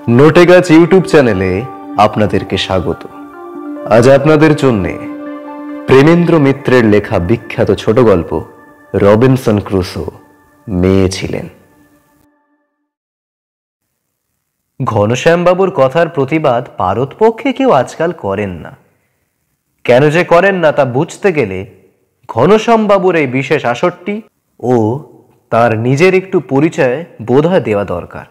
নোটে গাছ ইউটিউব চ্যানেলে আপনাদেরকে স্বাগত। আজ আপনাদের জন্য প্রেমেন্দ্র মিত্রের লেখা বিখ্যাত ছোট গল্প রবিনসন ক্রুসো মেয়ে ছিলেন। ঘনশ্যামবাবুর কথার প্রতিবাদ পারতপক্ষে কেউ আজকাল করেন না। কেন যে করেন না তা বুঝতে গেলে ঘনশ্যামবাবুর এই বিশেষ আসরটি ও তার নিজের একটু পরিচয় বোধহয় দেওয়া দরকার।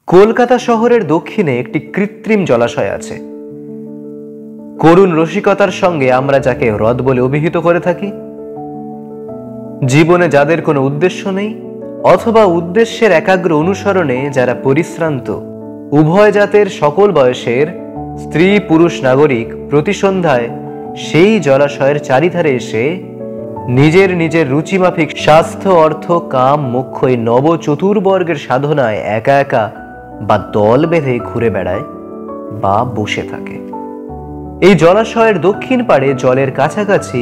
কলকাতা শহরের দক্ষিণে একটি কৃত্রিম জলাশয় আছে। করুণ রসিকতার সঙ্গে আমরা যাকে হ্রদ বলে অভিহিত করে থাকি। জীবনে যাদের কোনো উদ্দেশ্য নেই অথবা উদ্দেশ্যের একাগ্র অনুসরণে যারা পরিশ্রান্ত, উভয় জাতের সকল বয়সের স্ত্রী পুরুষ নাগরিক প্রতি সন্ধ্যায় সেই জলাশয়ের চারিধারে এসে নিজের নিজের রুচিমাফিক স্বাস্থ্য, অর্থ, কাম, মোক্ষ এই নব চতুর্বর্গের সাধনায় একা একা বা দল বেঁধে ঘুরে বেড়ায় বা বসে থাকে। এই জলাশয়ের দক্ষিণ পাড়ে জলের কাছাকাছি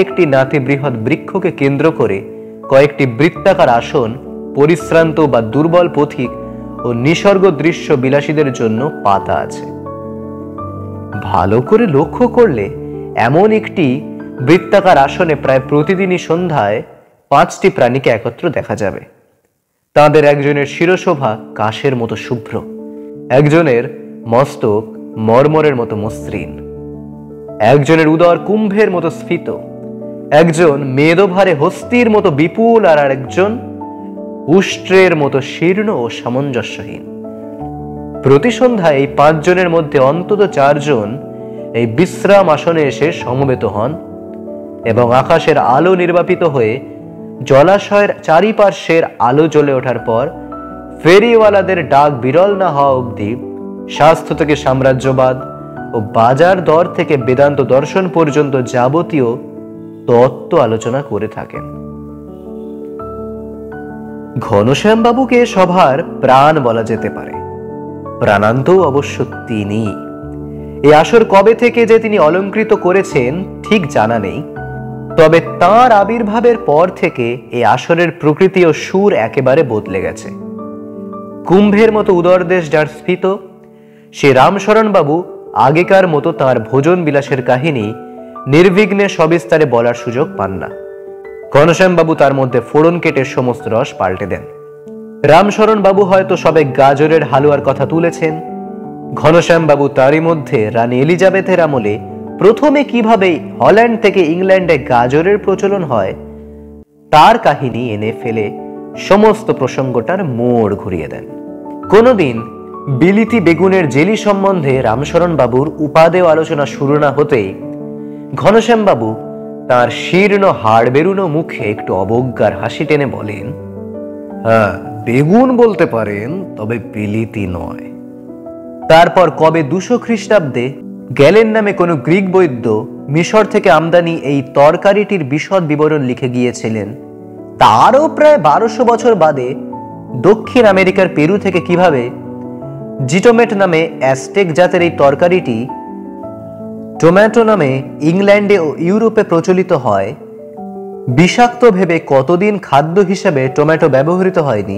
একটি নাতি বৃহৎ বৃক্ষকে কেন্দ্র করে কয়েকটি বৃত্তাকার আসন পরিশ্রান্ত বা দুর্বল পথিক ও নিসর্গ দৃশ্য বিলাসীদের জন্য পাতা আছে। ভালো করে লক্ষ্য করলে এমন একটি বৃত্তাকার আসনে প্রায় প্রতিদিনই সন্ধ্যায় 5টি প্রাণীকে একত্র দেখা যাবে। তাদের একজনের শিরশোভা কাশের মতো শুভ্র, একজনের মস্তক মর্মরের মতো মসৃণ, একজনের উদর কুম্ভের মতো স্ফীত, একজন মেদভারে হস্তির মতো বিপুল, আর আরেকজন উষ্ট্রের মতো শীর্ণ ও সামঞ্জস্যহীন। প্রতি সন্ধ্যায় এই 5 জনের মধ্যে অন্তত 4 জন এই বিশ্রাম আসনে এসে সমবেত হন এবং আকাশের আলো নির্বাপিত হয়ে জলাশয়ের চারিপার্শ্বের আলো জ্বলে ওঠার পর ফেরিওয়ালাদের ডাক বিরল না হওয়া অবধি স্বাস্থ্য থেকে সাম্রাজ্যবাদ ও বাজার দর থেকে বেদান্ত দর্শন পর্যন্ত যাবতীয় তত্ত্ব আলোচনা করে থাকেন। ঘনশ্যামবাবুকে সভার প্রাণ বলা যেতে পারে। প্রাণান্ত অবশ্য তিনি। এই আসর কবে থেকে যে তিনি অলঙ্কৃত করেছেন ঠিক জানা নেই, তবে তাঁর আবির্ভাবের পর থেকে এই আসরের প্রকৃতি ও সুর একেবারে বদলে গেছে। কুম্ভের মতো উদরদেশ যার স্ফীত, সে রামশরণ বাবু আগেকার মতো তাঁর ভোজন বিলাসের কাহিনী নির্বিঘ্নে সবিস্তারে বলার সুযোগ পান না। ঘনশ্যামবাবু তার মধ্যে ফোড়ন কেটে সমস্ত রস পাল্টে দেন। রামশরণ বাবু হয়তো সবে গাজরের হালুয়ার কথা তুলেছেন। ঘনশ্যামবাবু তারই মধ্যে রানী এলিজাবেথের আমলে প্রথমে কিভাবে হল্যান্ড থেকে ইংল্যান্ডে গাজরের প্রচলন হয় তার কাহিনী এনে ফেলে সমস্ত প্রসঙ্গটার মোড় ঘুরিয়ে দেন। কোনোদিন বিলিতি বেগুনের জেলি সম্বন্ধে রামশরণ বাবুর উপাদেয় আলোচনা শুরু না হতেই ঘনশ্যামবাবু তার শীর্ণ হাড় বেরুনো মুখে একটু অবজ্ঞার হাসি টেনে বলেন, হ্যাঁ, বেগুন বলতে পারেন, তবে বিলিতি নয়। তারপর কবে 200 খ্রিস্টাব্দে গ্যালেন নামে কোনো গ্রিক বৈদ্য মিশর থেকে আমদানি এই তরকারিটির বিশদ বিবরণ লিখে গিয়েছিলেন, তারও প্রায় 1200 বছর বাদে দক্ষিণ আমেরিকার পেরু থেকে কিভাবে জিটোমেট নামে অ্যাস্টেক জাতের এই তরকারিটি টমেটো নামে ইংল্যান্ডে ও ইউরোপে প্রচলিত হয়, বিষাক্ত ভেবে কতদিন খাদ্য হিসেবে টমেটো ব্যবহৃত হয়নি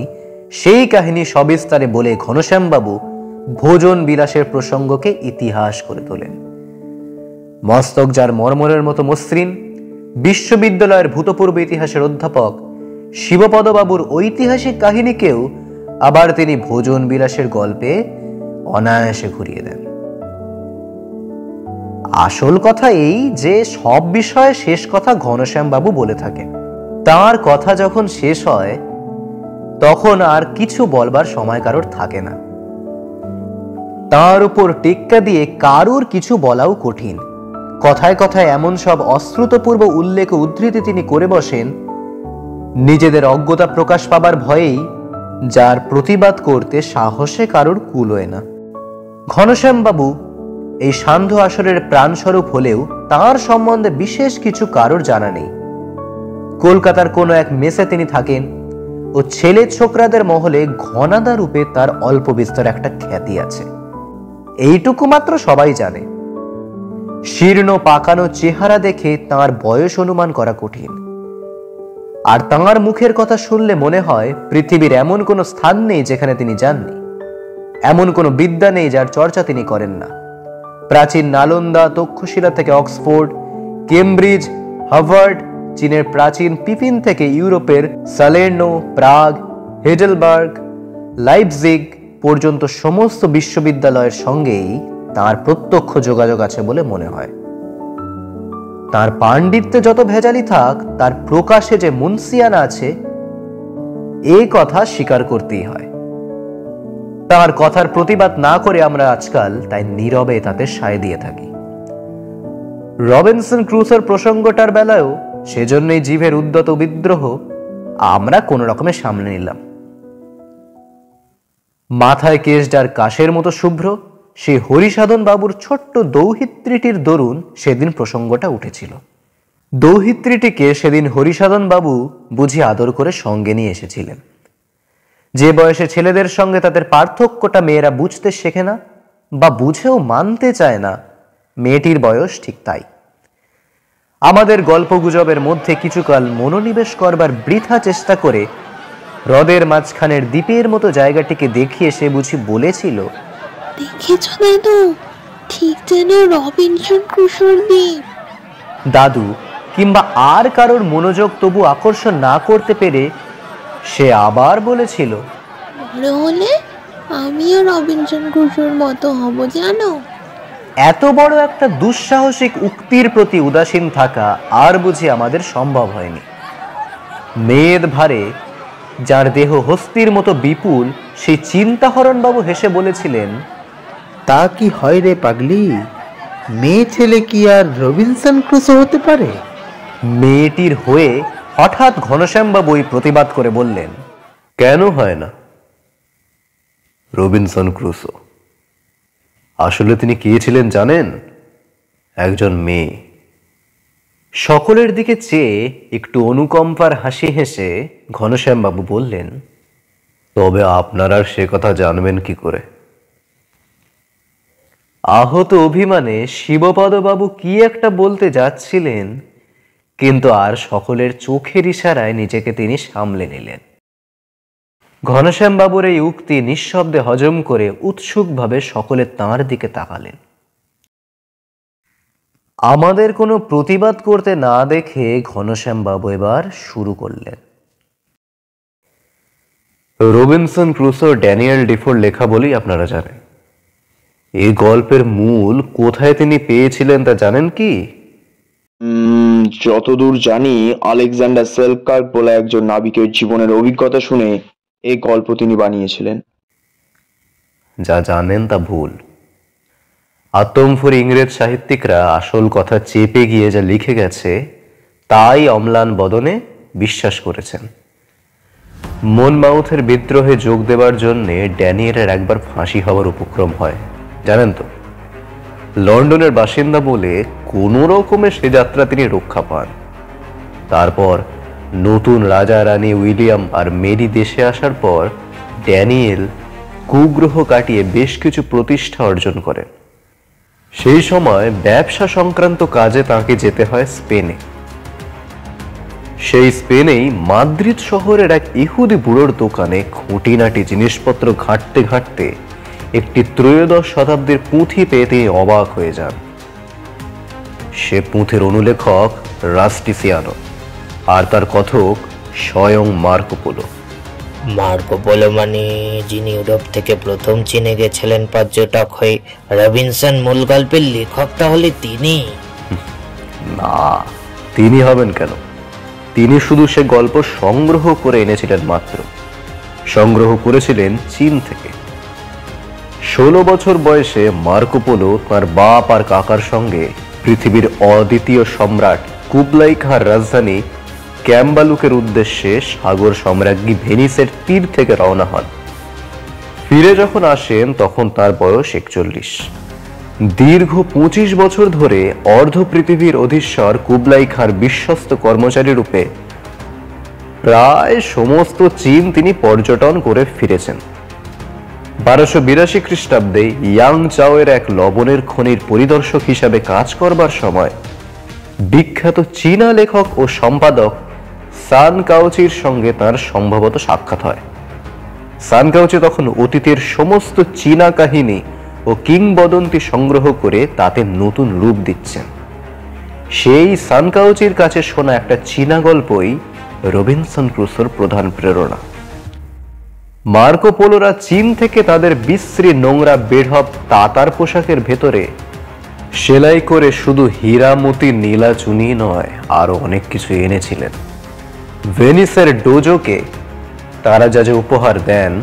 সেই কাহিনী সবিস্তারে বলে ঘনশ্যামবাবু ভোজন বিলাসের প্রসঙ্গকে ইতিহাস করে তোলেন। মস্তক যার মর্মরের মতো মসৃণ, বিশ্ববিদ্যালয়ের ভূতপূর্ব ইতিহাসের অধ্যাপক শিবপদবাবুর ঐতিহাসিক কাহিনীকেও আবার তিনি ভোজন বিলাসের গল্পে অনায়াসে ঘুরিয়ে দেন। আসল কথা এই যে সব বিষয়ে শেষ কথা ঘনশ্যামবাবু বলে থাকেন। তার কথা যখন শেষ হয় তখন আর কিছু বলবার সময় কারোর থাকে না। তার উপর টেক্কা দিয়ে কারুর কিছু বলাও কঠিন। কথায় কথায় এমন সব অশ্রুতপূর্ব উল্লেখ উদ্ধৃতি তিনি করে বসেন, নিজেদের অজ্ঞতা প্রকাশ পাবার ভয়েই যার প্রতিবাদ করতে সাহসে কারোর কুলোয় না। ঘনশ্যামবাবু এই সান্ধ্য আসরের প্রাণস্বরূপ হলেও তাঁর সম্বন্ধে বিশেষ কিছু কারোর জানা নেই। কলকাতার কোনো এক মেসে তিনি থাকেন ও ছেলে ছোকরাদের মহলে ঘনাদা রূপে তার অল্প বিস্তর একটা খ্যাতি আছে, এইটুকু মাত্র সবাই জানে। শীর্ণ পাকানো চেহারা দেখে তাঁর বয়স অনুমান করা কঠিন। আর তাঁর মুখের কথা শুনলে মনে হয় পৃথিবীর এমন কোনো স্থান নেই যেখানে তিনি যাননি। এমন কোনো বিদ্যা নেই যার চর্চা তিনি করেন না। প্রাচীন নালন্দা, তক্ষশিলা থেকে অক্সফোর্ড, কেমব্রিজ, হার্ভার্ড, চীনের প্রাচীন পিপিন থেকে ইউরোপের সালের্নো, প্রাগ, হেডেলবার্গ, লাইপজিগ পর্যন্ত সমস্ত বিশ্ববিদ্যালয়ের সঙ্গেই তার প্রত্যক্ষ যোগাযোগ আছে বলে মনে হয়। তার পাণ্ডিত্যে যত ভেজালি থাক, তার প্রকাশে যে মুনসিয়ানা আছে এই কথা স্বীকার করতেই হয়। তার কথার প্রতিবাদ না করে আমরা আজকাল তাই নীরবে তাতে সায় দিয়ে থাকি। রবিনসন ক্রুসোর প্রসঙ্গটার বেলায়ও সেজন্যই জীবের উদ্যত বিদ্রোহ আমরা কোন রকমে সামনে নিলাম। মাথায় কেশডার কাশের মতো শুভ্র সেই হরিসাধন বাবুর ছোট্ট দৌহিত্রীটির দরুন সেদিন প্রসঙ্গটা উঠেছিল। দৌহিত্রীটিকে সেদিন হরিসাধন বাবু বুঝি আদর করে সঙ্গে নিয়ে এসেছিলেন। যে বয়সে ছেলেদের সঙ্গে তাদের পার্থক্যটা মেয়েরা বুঝতে শেখে না বা বুঝেও মানতে চায় না, মেয়েটির বয়স ঠিক তাই। আমাদের গল্পগুজবের মধ্যে কিছুকাল মনোনিবেশ করবার বৃথা চেষ্টা করে হ্রদের মাঝখানের দ্বীপের মতো জায়গাটিকে দেখিয়ে সে বুঝি বলেছিল, দেখেছ দাদু, ঠিক যেন রবিনসন ক্রুসোর দ্বীপ। দাদু কিংবা আর কারোর মনোযোগ তবু আকর্ষণ না করতে পেরে সে আবার বলেছিল, বড় হলে আমিও রবিনসন ক্রুসোর মতো হব জানো। এত বড় একটা দুঃসাহসিক উক্তির প্রতি উদাসীন থাকা আর বুঝি আমাদের সম্ভব হয়নি। মেদ ভারে যার দেহ হস্তির মতো বিপুল সেই চিন্তাহরণ বাবু হেসে বলেছিলেন, তা কি হয় রে পাগলি, মেয়ে ছেলে কি আর রবিনসন ক্রুসো হতে পারে? মেয়েটির হয়ে হঠাৎ ঘনশ্যাম বাবুই প্রতিবাদ করে বললেন, কেন হয় না? রবিনসন ক্রুসো আসলে তিনি কে ছিলেন জানেন? একজন মেয়ে। সকলের দিকে চেয়ে একটু অনুকম্পার হাসি হেসে ঘনশ্যাম বাবু বললেন, তবে আপনারা সে কথা জানবেন কি করে? আহত অভিমানে শিবপদ বাবু কি একটা বলতে যাচ্ছিলেন, কিন্তু আর সকলের চোখের ইশারায় নিজেকে তিনি সামলে নিলেন। ঘনশ্যাম বাবুর এই উক্তি নিঃশব্দে হজম করে উৎসুকভাবে সকলে তাঁর দিকে তাকালেন। আমাদের কোনো প্রতিবাদ করতে না দেখে ঘনশ্যাম বাবু এবার শুরু করলেন। রবিনসন ক্রুসো ড্যানিয়েল ডিফোর লেখা বলেই আপনারা জানেন। এই গল্পের মূল কোথায় তিনি পেয়েছিলেন তা জানেন কি? যতদূর জানি আলেকজান্ডার সেলকার্ক বলে একজন নাবিকের জীবনের অভিজ্ঞতা শুনে এই গল্প তিনি বানিয়েছিলেন। যা জানেন তা ভুল। আত্মম্ফর ইংরেজ সাহিত্যিকরা আসল কথা চেপে গিয়ে যা লিখে গেছে তাই অম্লান বদনে বিশ্বাস করেছেন। মনমাউথের বিদ্রোহে যোগ দেবার জন্য ড্যানিয়েলের একবার ফাঁসি হওয়ার উপক্রম হয়, জানেন তো। লন্ডনের বাসিন্দা বলে কোনো রকমে সে যাত্রা তিনি রক্ষা পান। তারপর নতুন রাজা রানী উইলিয়াম আর মেরি দেশে আসার পর ড্যানিয়েল কুগ্রহ কাটিয়ে বেশ কিছু প্রতিষ্ঠা অর্জন করেন। সেই সময় ব্যবসা সংক্রান্ত কাজে তাকে যেতে হয় স্পেনে। সেই স্পেনেই মাদ্রিদ শহরের এক ইহুদি বুড়োর দোকানে খুঁটিনাটি জিনিসপত্র ঘাঁটতে ঘাঁটতে একটি ত্রয়োদশ শতাব্দীর পুঁথি পেয়ে তিনি অবাক হয়ে যান। সে পুঁথির অনুলেখক রাস্টিসিয়ানো আর তার কথক স্বয়ং মার্কো পোলো। মার্কো পোলো মানে যিনি ইউরোপ থেকে প্রথম চীনে গেছিলেন পর্যটক হয়ে। রবিনসন মূল গল্পের লেখক তাহলে তিনি? না, তিনি হবেন কেন? তিনি শুধু সে গল্প সংগ্রহ করে এনেছিলেন মাত্র। সংগ্রহ করেছিলেন চীন থেকে। 16 বছর বয়সে মার্কো পোলো তাঁর বাপ আর কাকার সঙ্গে পৃথিবীর অদ্বিতীয় সম্রাট কুবলাই খাঁর রাজধানী ক্যাম্বালুকের উদ্দেশ্যে সাগর সম্রাজ্ঞী ভেনিসের তীর থেকে রওনা হন। ফিরে যখন আসেন তখন তার বয়স 41। দীর্ঘ 25 বছর ধরে অর্ধ পৃথিবীর অধীশ্বর কুবলাই খাঁর বিশ্বস্ত কর্মচারী রূপে প্রায় সমস্ত চীন তিনি পর্যটন করে ফিরেছেন। 1282 খ্রিস্টাব্দে ইয়াং চাওয়ের এক লবণের খনির পরিদর্শক হিসাবে কাজ করবার সময় বিখ্যাত চীনা লেখক ও সম্পাদক সান কাওচির সঙ্গে তার সম্ভবত সাক্ষাৎ হয়। সানকাউচি তখন অতীতের সমস্ত চীনা কাহিনী ও কিংবদন্তি সংগ্রহ করে তাতে নতুন রূপ দিচ্ছেন। সেই সানকাউচির কাছে শোনা একটা চীনা গল্পই রবিনসন ক্রুসোর প্রধান প্রেরণা। মার্কো পোলোরা চীন থেকে তাদের বিশ্রী নোংরা বেঢপ তাতার পোশাকের ভেতরে সেলাই করে শুধু হীরামতি নীলা চুনি নয়, আরো অনেক কিছু এনেছিলেন। ভেনিসের ডোজোকে তারা যা যা উপহার দেন,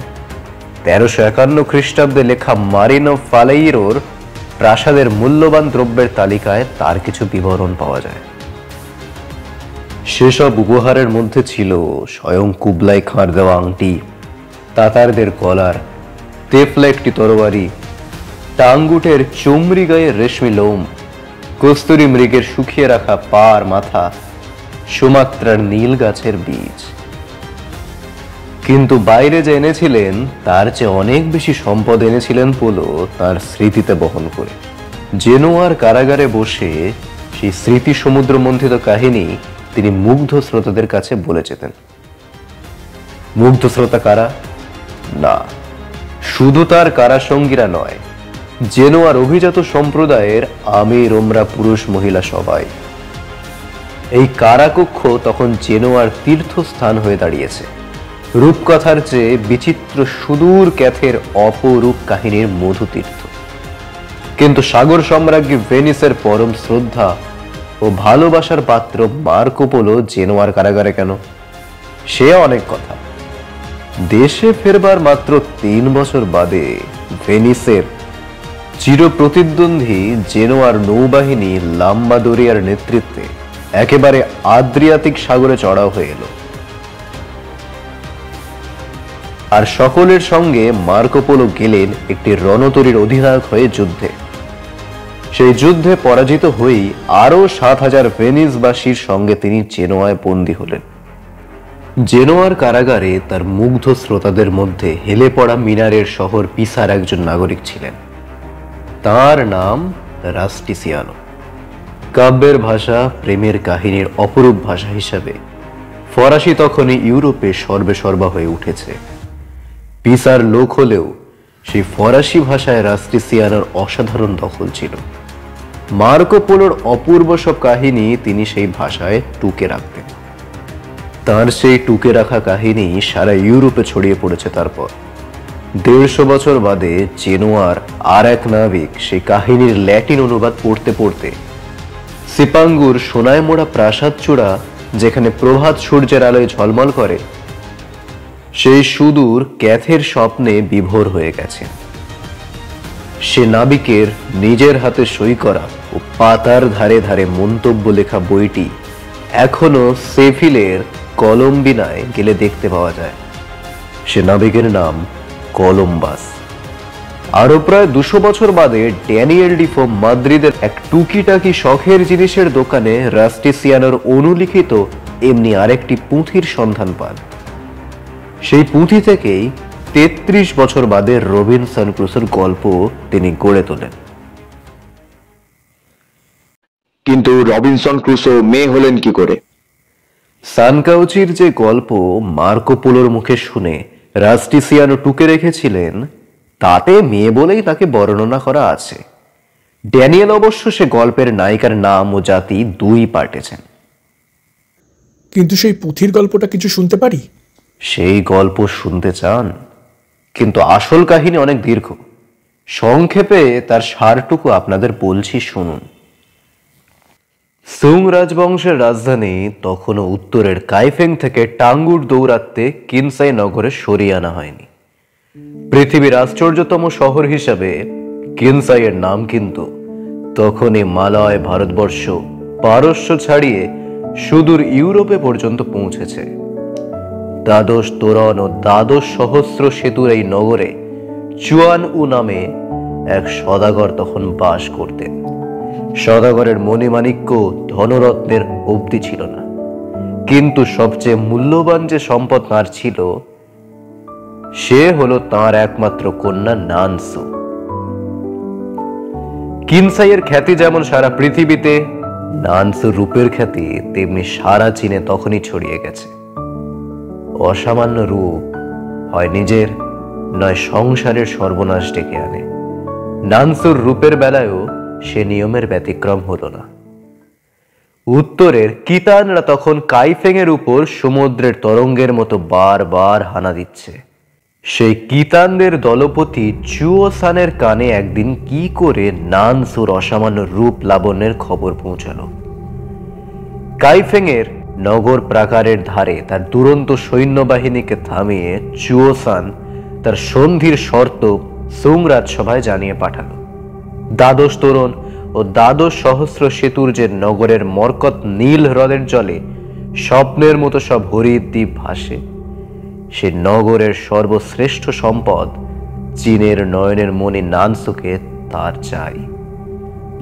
1351 খ্রিস্টাব্দে লেখা মারিনো ফালেইরোর প্রাসাদের মূল্যবান দ্রব্যের তালিকায় তার কিছু বিবরণ পাওয়া যায়। সেসব উপহারের মধ্যে ছিল স্বয়ং কুবলাই খাঁর দেওয়া আংটি, তাতারদের কলার, তেফলা একটি তরবারি, টাঙ্গুটের চমড়ি গায়ের রেশমি লোম, কস্তুরী মৃগের শুকিয়ে রাখা পা আর মাথা, সুমাত্রার নীল গাছের বীজ। কিন্তু বাইরে যে এনেছিলেন তার চেয়ে অনেক বেশি সম্পদ এনেছিলেন পোলো তার স্মৃতিতে বহন করে। জেনোয়ার কারাগারে বসে সেই স্মৃতি সমুদ্র মন্থিত কাহিনী তিনি মুগ্ধ শ্রোতাদের কাছে বলে যেতেন। মুগ্ধ শ্রোতা কারা? না, শুধু তার কারাসঙ্গীরা নয়, জেনোয়ার অভিজাত সম্প্রদায়ের আমির ওমরা পুরুষ মহিলা সবাই। এই কারাকক্ষ তখন জেনোয়ার তীর্থস্থান হয়ে দাঁড়িয়েছে, রূপকথার চেয়ে বিচিত্র সুদূর ক্যাথের অপরূপ কাহিনীর মধুতীর্থ। কিন্তু সাগর সম্রাজ্ঞী ভেনিসের পরম শ্রদ্ধা ও ভালোবাসার পাত্র মার্কো পোলো জেনোয়ার কারাগারে কেন? সে অনেক কথা। দেশে ফেরবার মাত্র 3 বছর বাদে ভেনিসের চিরপ্রতিদ্বন্দ্বী জেনোয়ার নৌবাহিনী লাম্বাদোরিয়ার নেতৃত্বে একেবারে আদ্রিয়াতিক সাগরে চড়াও হয়ে এলো। আর সকলের সঙ্গে মার্কো পোলো গেলেন একটি রণতরীর অধিনায়ক হয়ে যুদ্ধে। সেই যুদ্ধে পরাজিত হয়েই আরো 7000 ভেনিসবাসীর সঙ্গে তিনি জেনোয়ায় বন্দী হলেন। জেনোয়ার কারাগারে তার মুগ্ধ শ্রোতাদের মধ্যে হেলে পড়া মিনারের শহর পিসার একজন নাগরিক ছিলেন। তার নাম রাস্টিসিয়ানো। কাব্যের ভাষা, প্রেমের কাহিনীর অপরূপ ভাষা হিসাবে ফরাসি তখনই ইউরোপে সর্বেসর্বা হয়ে উঠেছে। পিসার লোক হলেও সেই ফরাসি ভাষায় রাস্টিসিয়ানোর অসাধারণ দখল ছিল। মার্কো পোলোর অপূর্ব সব কাহিনী তিনি সেই ভাষায় টুকে রাখতেন। তার সেই টুকে রাখা কাহিনী সারা ইউরোপে ছড়িয়ে পড়েছে। তারপর 150 বছর বাদে জেনোয়ার আর এক নাবিক সেই কাহিনীর ল্যাটিন অনুবাদ পড়তে পড়তে সিপাঙ্গুর সোনায় মোড়া প্রাসাদ চূড়া, যেখানে প্রভাত সূর্যের আলোয় ঝলমল করে, সেই সুদূর ক্যাথের স্বপ্নে বিভোর হয়ে গেছে। সে নাবিকের নিজের হাতে সই করা ও পাতার ধারে ধারে মন্তব্য লেখা বইটি এখনো সেভিলের কলম্বিনায় গেলে দেখতে পাওয়া যায়। সে নাবিকের নাম কলম্বাস। আরো প্রায় 200 বছর বাদে ড্যানিয়েল ডিফো মাদ্রিদের এক টুকিটাকি শখের জিনিসের দোকানে রাস্টিসিয়ানোর অনুলিখিত এমনি আরেকটি পুঁথির সন্ধান পান। সেই পুঁথি থেকেই 33 বছর বাদে রবিনসন ক্রুসোর গল্প তিনি গড়ে তোলেন। কিন্তু রবিনসন ক্রুসো মেয়ে হলেন কি করে? সানকাউচির যে গল্প মার্কো পোলোর মুখে শুনে রাস্টিসিয়ানো টুকে রেখেছিলেন, তাতে মেয়ে বলেই তাকে বর্ণনা করা আছে। ড্যানিয়েল অবশ্য সে গল্পের নায়িকার নাম ও জাতি দুই পাল্টেছেন। কিন্তু সেই পুঁথির গল্পটা কিছু শুনতে পারি? সেই গল্প শুনতে চান? কিন্তু আসল কাহিনী অনেক দীর্ঘ। সংক্ষেপে তার সারটুকু আপনাদের বলছি, শুনুন। সুং রাজবংশের রাজধানী তখনও উত্তরের কাইফেং থেকে টাঙ্গুর দৌরাত্মে কিনসাই নগরে সরিয়ে আনা হয়নি। পৃথিবীর আশ্চর্যতম শহর হিসাবে কিনসাইয়ের নাম কিন্তু তখনই মালয়, ভারতবর্ষ, পারস্য ছাড়িয়ে সুদূর ইউরোপে পর্যন্ত পৌঁছেছে। দ্বাদশ তোরণ ও দ্বাদশ সহস্র সেতুর এই নগরে চুয়ান উ নামে এক সদাগর তখন বাস করতেন। সদাগরের মণিমাণিক্য ধনরত্নের অবধি ছিল না, কিন্তু সবচেয়ে মূল্যবান যে সম্পদ তাঁর ছিল সে হলো তাঁর একমাত্র কন্যা নানসু। কিনসাইয়ের খ্যাতি যেমন সারা পৃথিবীতে, নানসু রূপের খ্যাতি তেমনি সারা চীনে তখনই ছড়িয়ে গেছে। অসামান্য রূপ, হয় নিজের নয় সংসারের সর্বনাশ ডেকে আনে। নানসুর রূপের বেলায়ও সে নিয়মের ব্যতিক্রম হলো না। উত্তরের কিতানরা তখন কাইফেংয়ের উপর সমুদ্রের তরঙ্গের মতো বারবার হানা দিচ্ছে। সেই কিতানদের দলপতি চুয়োসানের কানে একদিন কি করে নানসুর অসামান্য রূপ লাবণ্যের খবর পৌঁছালো। কাইফেংয়ের নগর প্রাকারের ধারে তার দুরন্ত সৈন্যবাহিনীকে থামিয়ে চুয়োসান তার সন্ধির শর্ত সুং রাজসভায় জানিয়ে পাঠালো। দ্বাদশ তোরণ ও দ্বাদশ সহস্র সেতুর যে নগরের মরকত নীল হ্রদের জলে স্বপ্নের মতো সব হরির দ্বীপ ভাসে, সে নগরের সর্বশ্রেষ্ঠ সম্পদ চীনের নয়নের মণি নানসুকে তার চাই।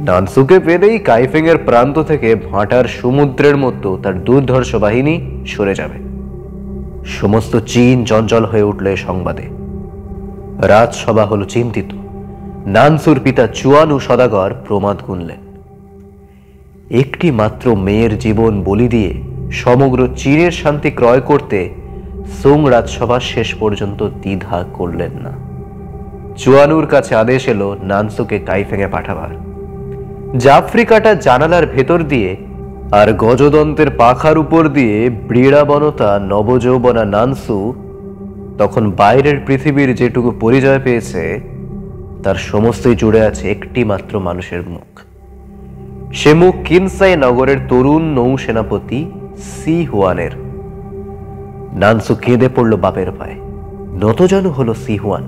নানসুকে পেলেই কাইফেংয়ের প্রান্ত থেকে ভাটার সমুদ্রের মতো তার দুর্ধর্ষ বাহিনী সরে যাবে। সমস্ত চীন চঞ্চল হয়ে উঠল এ সংবাদে। রাজসভা হলো চিন্তিত। নানসুর পিতা চুয়ানু সদাগর প্রমাদ গুনলেন। একটি মাত্র মেয়ের জীবন বলি দিয়ে সমগ্র চীনের শান্তি ক্রয় করতে সুং রাজসভা শেষ পর্যন্ত দ্বিধা করলেন না। চুয়ানুর কাছে আদেশ এলো নানসুকে কাইফেংয়ে পাঠাবার। জাফরি কাটা জানালার ভেতর দিয়ে আর গজদন্তের পাখার উপর দিয়ে বৃড়াবনতা নবযৌবনা নানসু তখন বাইরের পৃথিবীর যেটুকু পরিচয় পেয়েছে তার সমস্তই জুড়ে আছে একটি মাত্র মানুষের মুখ। সে মুখ কিনসাই নগরের তরুণ নৌসেনাপতি সি হুয়ানের। নানসু কেঁদে পড়ল বাপের পায়ে। নতজানু হলো সি হুয়ান,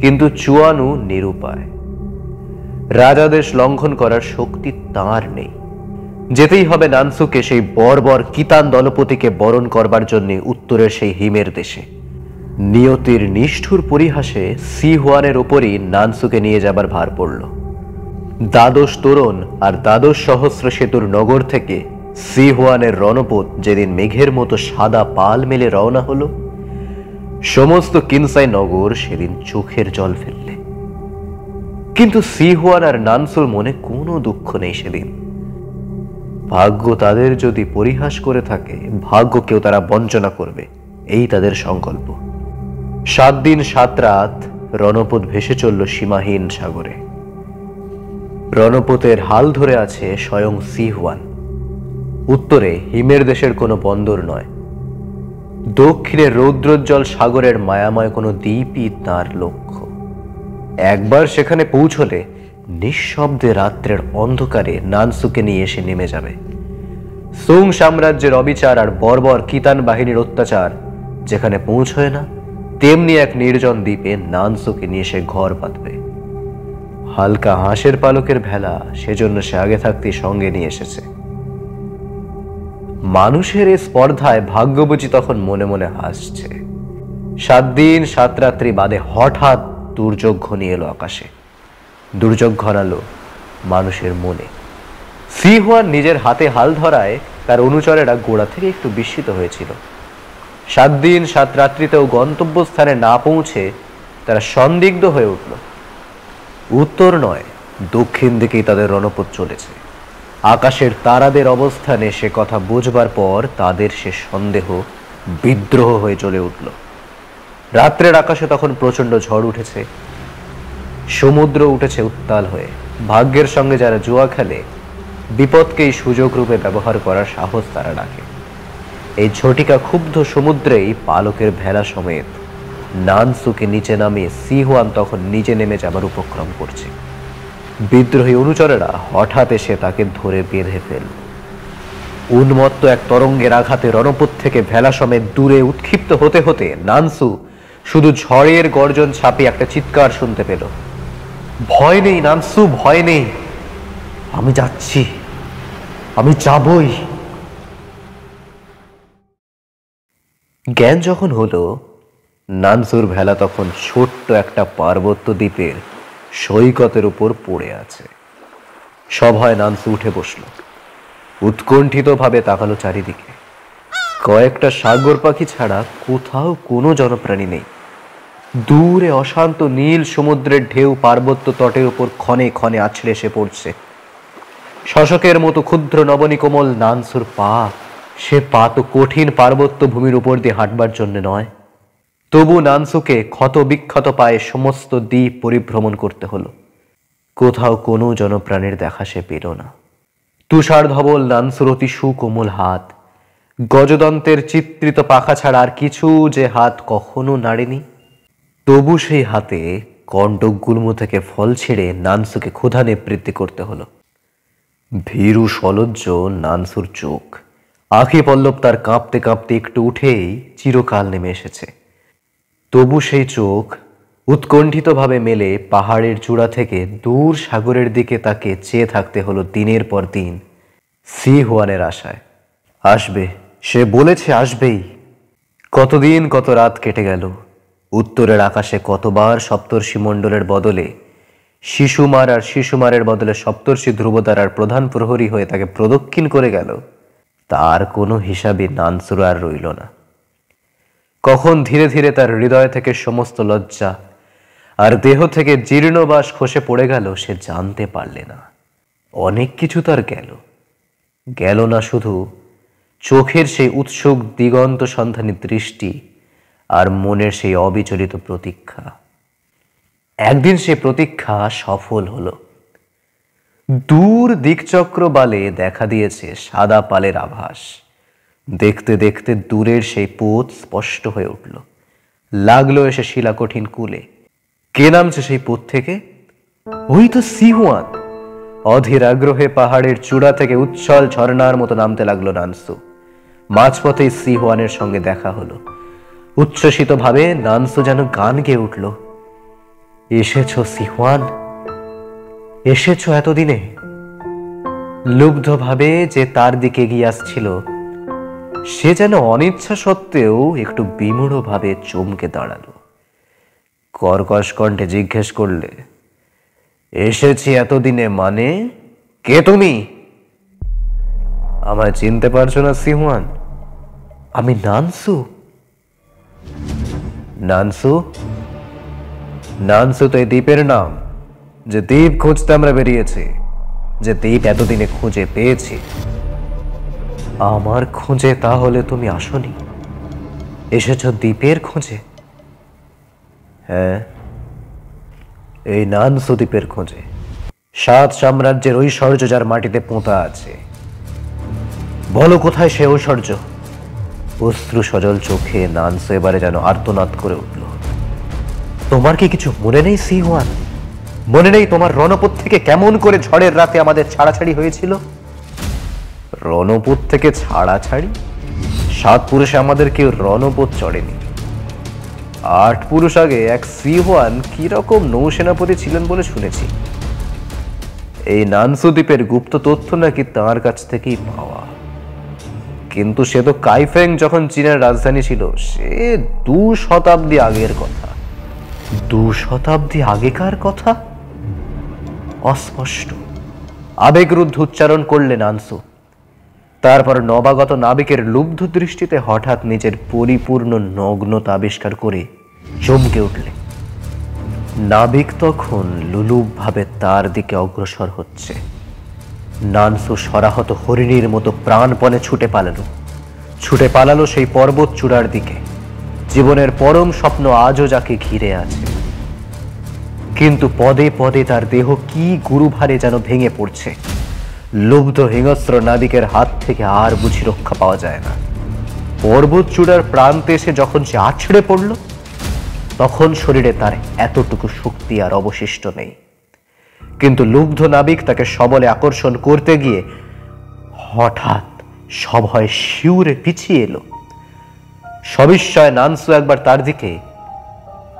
কিন্তু চুয়ানু নিরুপায়। রাজাদেশ লঙ্ঘন করার শক্তি তাঁর নেই। যেতেই হবে নানসুকে সেই বর্বর কিতান দলপতিকে বরণ করবার জন্য উত্তরের সেই হিমের দেশে। নিয়তির নিষ্ঠুর পরিহাসে সি হুয়ানের উপরই নানসুকে নিয়ে যাবার ভার পড়ল। দ্বাদশ তোরণ আর দ্বাদশ সহস্র সেতুর নগর থেকে সি হুয়ানের রণপোত যেদিন মেঘের মতো সাদা পাল মেলে রওনা হলো, সমস্ত কিনসাই নগর সেদিন চোখের জল ফেললে। কিন্তু সি হুয়ান আর নানসুর মনে কোনো দুঃখ নেই সেদিন। ভাগ্য তাদের যদি পরিহাস করে থাকে, ভাগ্যকেও তারা বঞ্চনা করবে, এই তাদের সংকল্প। 7 দিন 7 রাত রণপোত ভেসে চলল সীমাহীন সাগরে। রণপোতের হাল ধরে আছে স্বয়ং সি হুয়ান। উত্তরে হিমের দেশের কোনো বন্দর নয়, দক্ষিণে রৌদ্রোজ্জ্বল সাগরের মায়াময় কোনো দ্বীপই তাঁর লক্ষ্য। একবার সেখানে পৌঁছলে নিঃশব্দে রাত্রের অন্ধকারে নানসুকে নিয়ে এসে নেমে যাবে। সুং সাম্রাজ্যের অবিচার আর বর্বর কিতান বাহিনীর অত্যাচার যেখানে পৌঁছয় না, তেমনি এক নির্জন দ্বীপে নানসুকে নিয়ে সে ঘর পাতবে। হালকা হাঁসের পালকের ভেলা, সেজন্য সে আগে থাকতেই সঙ্গে নিয়ে এসেছে। মানুষের এই স্পর্ধায় ভাগ্য বুঝি তখন মনে মনে হাসছে। 7 দিন 7 রাত্রি বাদে হঠাৎ দুর্যোগ ঘনিয়ে এলো আকাশে। দুর্যোগ ঘনালো মানুষের মনে। সি হুয়ান নিজের হাতে হাল ধরায় তার অনুচরেরা গোড়া থেকে একটু বিস্মিত হয়েছিল। 7 দিন 7 রাত্রিতেও গন্তব্যস্থানে না পৌঁছে তারা সন্দিগ্ধ হয়ে উঠল। উত্তর নয়, দক্ষিণ দিকেই তাদের রণপথ চলেছে। আকাশের তারাদের অবস্থানে সে কথা বুঝবার পর তাদের সে সন্দেহ বিদ্রোহ হয়ে চলে উঠল। রাত্রের আকাশে তখন প্রচন্ড ঝড় উঠেছে, সমুদ্র উঠেছে উত্তাল হয়ে। ভাগ্যের সঙ্গে যারা জুয়া খেলে, বিপদকেই সুযোগ রূপে ব্যবহার করার সাহস তারা রাখে। এই ঝটিকা ক্ষুব্ধ সমুদ্রেই পালকের ভেলা সমেত নানসুকে নিচে নামিয়ে সি হুয়ান তখন নিচে নেমে যাবার উপক্রম করছে। বিদ্রোহী অনুচরেরা হঠাৎ এসে তাকে ধরে বেঁধে ফেল। উন্মত্ত এক তরঙ্গের আঘাতে রণপথ থেকে ভেলা সমেত দূরে উৎক্ষিপ্ত হতে হতে নানসু শুধু ঝড়ের গর্জন ছাপিয়ে একটা চিৎকার শুনতে পেল। ভয় নেই নানসু, ভয় নেই, আমি যাচ্ছি, আমি যাবই। জ্ঞান যখন হলো, নানসুর ভেলা তখন ছোট্ট একটা পার্বত্য দ্বীপের সৈকতের উপর পড়ে আছে। সভায় নানসু উঠে বসল, উৎকণ্ঠিত ভাবে তাকালো চারিদিকে। কয়েকটা সাগর পাখি ছাড়া কোথাও কোনো জনপ্রাণী নেই। দূরে অশান্ত নীল সমুদ্রের ঢেউ পার্বত্য তটের উপর ক্ষণে ক্ষণে আছড়ে এসে পড়ছে। শশকের মতো ক্ষুদ্র নবনীকোমল নানসুর পা, সে পা তো কঠিন পার্বত্য ভূমির উপর দিয়ে হাঁটবার জন্য নয়, তবু নানসুকে ক্ষত বিক্ষত পায়ে সমস্ত দ্বীপ পরিভ্রমণ করতে হলো। কোথাও কোনো জনপ্রাণীর দেখা সে পেল না। তুষার ধবল নানসুর অতি সুকোমল হাত, গজদন্তের চিত্রিত পাখা ছাড়া আর কিছু যে হাত কখনো নাড়েনি। তবু সেই হাতে কণ্টক গুল্ম থেকে ফল ছেড়ে নানসুকে ক্ষুধা নিবৃত্তি করতে হলো। ভীরু সলজ্জ নানসুর চোখ, আঁখি পল্লব তার কাঁপতে কাঁপতে একটু উঠেই চিরকাল নেমে এসেছে। তবু সেই চোখ উৎকণ্ঠিতভাবে মেলে পাহাড়ের চূড়া থেকে দূর সাগরের দিকে তাকে চেয়ে থাকতে হলো দিনের পর দিন সি হুয়ানের আশায়। আসবে, সে বলেছে আসবেই। কতদিন কত রাত কেটে গেল। উত্তরের আকাশে কতবার সপ্তর্ষি মণ্ডলের বদলে শিশুমার আর শিশুমারের বদলে সপ্তর্ষি ধ্রুবতারার প্রধান প্রহরী হয়ে তাকে প্রদক্ষিণ করে গেল, তার কোনো হিসাবে নানসুর আর রইল না। কখন ধীরে ধীরে তার হৃদয় থেকে সমস্ত লজ্জা আর দেহ থেকে জীর্ণবাস খসে পড়ে গেল সে জানতে পারলে না। অনেক কিছু তার গেল না শুধু চোখের সেই উৎসুক দিগন্ত সন্ধানী দৃষ্টি আর মনের সেই অবিচলিত প্রতীক্ষা। একদিন সে প্রতীক্ষা সফল হলো। দূর দিকচক্র বালে দেখা দিয়েছে সাদা পালের আভাস। দেখতে দেখতে দূরের সেই পথ স্পষ্ট হয়ে উঠল, লাগলো এসে শিলাকঠিন কূলে। কে নামছে সেই পথ থেকে? ওই তো সি হুয়ান। অধীর আগ্রহে পাহাড়ের চূড়া থেকে উচ্ছল ঝর্ণার মতো নামতে লাগলো নানসু। মাঝপথে সি হুয়ানের সঙ্গে দেখা হলো। উচ্ছ্বসিত ভাবে নানসু যেন গান গেয়ে উঠল, এসেছ সি হুয়ান, এসেছ এতদিনে। লুব্ধ ভাবে যে তার দিকে এগিয়ে আসছিল সে যেন অনিচ্ছা সত্ত্বেও একটু বিমূঢ় ভাবে চমকে দাঁড়ালো। কর্কশ কণ্ঠে জিজ্ঞেস করলে, এসেছি এতদিনে মানে? কে তুমি? আমায় চিনতে পারছো না সি হুয়ান? আমি নানসু। নানসু? নানসু তো এই দ্বীপের নাম, যে দ্বীপ খুঁজতে আমরা বেরিয়েছি, যে দ্বীপ এতদিনে খুঁজে পেয়েছি। আমার খোঁজে তাহলে তুমি আসনি? এসেছ দ্বীপের খোঁজে? হ্যাঁ, এই নানসু দ্বীপের খোঁজে। 7 সাম্রাজ্যের ঐশ্বর্য যার মাটিতে পোঁতা আছে। বলো কোথায় সে ঐশ্বর্য? অশ্রু সজল চোখে নানসু এবারে যেন আর্তনাদ করে উঠল। তোমার কি কিছু মনে নেই সি হুয়ান? মনে নেই তোমার রণপথ থেকে কেমন করে ঝড়ের রাতে আমাদের ছাড়াছাড়ি হয়েছিল? রণপথ থেকে ছাড়াছাড়ি? 7 পুরুষে আমাদের কেউ রণপথ চড়েনি। 8 পুরুষ আগে এক সি হুয়ান কিরকম নৌসেনাপতি ছিলেন বলে শুনেছি। এই নানসু দ্বীপের গুপ্ত তথ্য নাকি তাঁর কাছ থেকেই পাওয়া। কিন্তু সে তো কাইফেং যখন চীনের রাজধানী ছিল, সে 2 শতাব্দী আগের কথা। 2 শতাব্দী আগেকার কথা? অস্পষ্ট আবেগরুদ্ধ উচ্চারণ করলে নানসু। তারপর নবাগত নাবিকের লুব্ধ দৃষ্টিতে হঠাৎ নিজের পরিপূর্ণ নগ্নতা আবিষ্কার করে চমকে উঠলে। নাবিক তখন লুলুপ ভাবে তার দিকে অগ্রসর হচ্ছে। নানসু সরাহত হরিণীর মতো প্রাণপণে ছুটে পালালো সেই পর্বত চূড়ার দিকে। জীবনের পরম স্বপ্ন আজও যাকে ঘিরে আছে। কিন্তু পদে পদে তার দেহ কি গুরুভারে যেন ভেঙে পড়ছে। লুব্ধ হিংস্র নাবিকের হাত থেকে আর বুঝি রক্ষা পাওয়া যায় না। পর্বত চূড়ার প্রান্তে এসে যখন সে আছড়ে পড়ল, তখন শরীরে তার এতটুকু শক্তি আর অবশিষ্ট নেই। কিন্তু লুব্ধ নাবিক তাকে সবলে আকর্ষণ করতে গিয়ে হঠাৎ সভয় শিউরে পিছিয়ে এলো। সবিস্ময়ে নানসু একবার তার দিকে,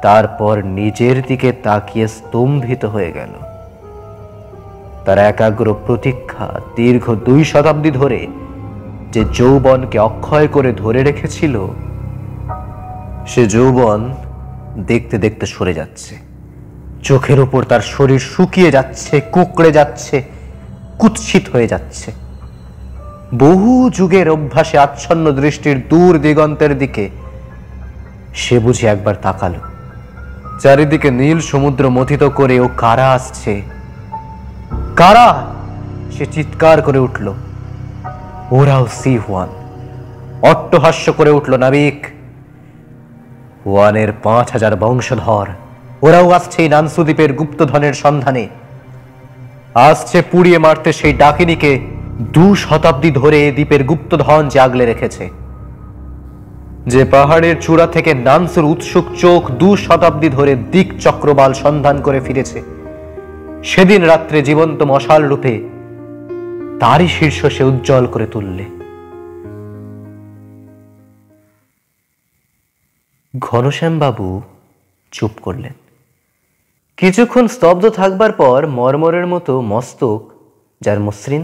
তারপর নিজের দিকে তাকিয়ে স্তম্ভিত হয়ে গেল। তার একাগ্র প্রতীক্ষা দীর্ঘ 2 শতাব্দী ধরে যে যৌবনকে অক্ষয় করে ধরে রেখেছিল, সে যৌবন দেখতে দেখতে সরে যাচ্ছে। চোখের উপর তার শরীর শুকিয়ে যাচ্ছে, কুঁকড়ে যাচ্ছে, কুৎসিত হয়ে যাচ্ছে। বহু যুগের অভ্যাসে আচ্ছন্ন দৃষ্টির দূর দিগন্তের দিকে সে বুঝি একবার তাকালো। চারিদিকে নীল সমুদ্র মথিত করে ও কারা আসছে। কারা? সে চিৎকার করে উঠল। ওরাও সি হুয়ান। অট্টহাস্য করে উঠল নাবিক। ওয়ানের 5000 বংশধর, ওরাও আসছে এই নানসু দ্বীপের গুপ্তধনের সন্ধানে। আসছে পুড়িয়ে মারতে সেই ডাকিনীকে 2 শতাব্দী ধরে এ দ্বীপের গুপ্তধন জাগলে রেখেছে। যে পাহাড়ের চূড়া থেকে নানসুর উৎসুক চোখ 2 শতাব্দী ধরে দিক চক্রবাল সন্ধান করে ফিরেছে, সেদিন রাত্রে জীবন্ত মশাল রূপে তারই শীর্ষ সে উজ্জ্বল করে তুললে। ঘনশ্যামবাবু চুপ করলেন। কিছুক্ষণ স্তব্ধ থাকবার পর মরমরের মতো মস্তক যার মসৃণ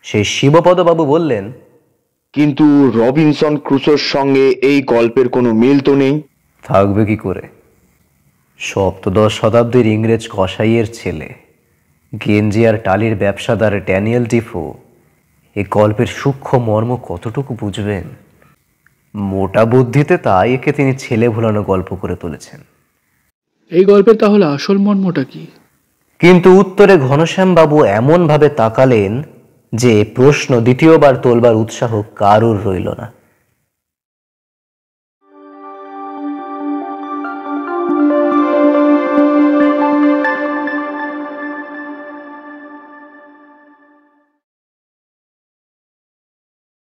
সেই শিবপদবাবু বললেন, কিন্তু রবিনসন ক্রুসোর সঙ্গে এই গল্পের কোনো মিল তো নেই। থাকবে কি করে? 17 শতাব্দীর ইংরেজ কসাইয়ের ছেলে, গেঞ্জি আর টালির ব্যবসাদার ড্যানিয়েল ডিফো এই গল্পের সূক্ষ্ম মর্ম কতটুকু বুঝবেন? মোটা বুদ্ধিতে তাই একে তিনি ছেলে ভুলানো গল্প করে তুলেছেন। এই গল্পের তাহলে আসল মর্মটা কি? কিন্তু উত্তরে ঘনশ্যামবাবু এমন ভাবে তাকালেন যে প্রশ্ন দ্বিতীয়বার তোলবার উৎসাহ কারুর রইল না।